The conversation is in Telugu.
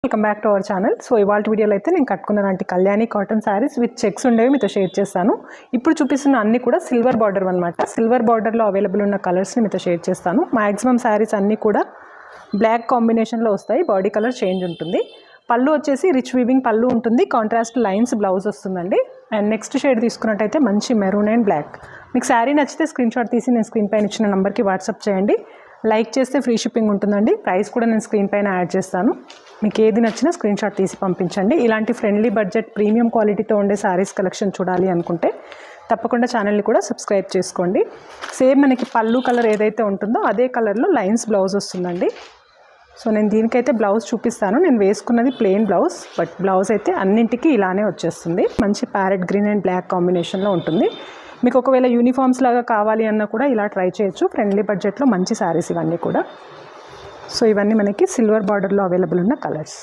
Welcome back to our channel. So ఇవాళ వీడియోలో అయితే నేను కట్టుకున్నలాంటి Kalyani cotton saris with checks ఉండేవి మీతో షేర్ చేస్తాను. ఇప్పుడు చూపిస్తున్న అన్ని కూడా సిల్వర్ బార్డర్ అనమాట. సిల్వర్ బార్డర్లో అవైలబుల్ ఉన్న కలర్స్ని మీతో షేర్ చేస్తాను. మ్యాక్సిమం శారీస్ అన్నీ కూడా బ్లాక్ కాంబినేషన్లో వస్తాయి. బాడీ కలర్ చేంజ్ ఉంటుంది. పళ్ళు వచ్చేసి రిచ్ వీవింగ్ పళ్ళు ఉంటుంది. కాంట్రాస్ట్ లైన్స్ బ్లౌజ్ వస్తుందండి. అండ్ నెక్స్ట్ షేడ్ తీసుకున్నట్టయితే మంచి మెరూన్ అండ్ బ్లాక్. మీకు శారీ నచ్చితే స్క్రీన్ షాట్ తీసి నేను స్క్రీన్ పైన ఇచ్చిన నెంబర్కి వాట్సాప్ చేయండి. లైక్ చేస్తే ఫ్రీ షిప్పింగ్ ఉంటుందండి. ప్రైస్ కూడా నేను స్క్రీన్ పైన యాడ్ చేస్తాను. మీకు ఏది నచ్చినా స్క్రీన్ షాట్ తీసి పంపించండి. ఇలాంటి ఫ్రెండ్లీ బడ్జెట్ ప్రీమియం క్వాలిటీతో ఉండే శారీస్ కలెక్షన్ చూడాలి అనుకుంటే తప్పకుండా ఛానల్ని కూడా సబ్స్క్రైబ్ చేసుకోండి. సేమ్ మనకి పళ్ళు కలర్ ఏదైతే ఉంటుందో అదే కలర్లో లైన్స్ బ్లౌజ్ వస్తుందండి. సో నేను దీనికైతే బ్లౌజ్ చూపిస్తాను. నేను వేసుకున్నది ప్లెయిన్ బ్లౌజ్, బట్ బ్లౌజ్ అయితే అన్నింటికి ఇలానే వచ్చేస్తుంది. మంచి ప్యారెట్ గ్రీన్ అండ్ బ్లాక్ కాంబినేషన్లో ఉంటుంది. మీకు ఒకవేళ యూనిఫామ్స్ లాగా కావాలి అన్నా కూడా ఇలా ట్రై చేయొచ్చు. ఫ్రెండ్లీ బడ్జెట్లో మంచి శారీస్ ఇవన్నీ కూడా. సో ఇవన్నీ మనకి సిల్వర్ బార్డర్లో అవైలబుల్ ఉన్న కలర్స్.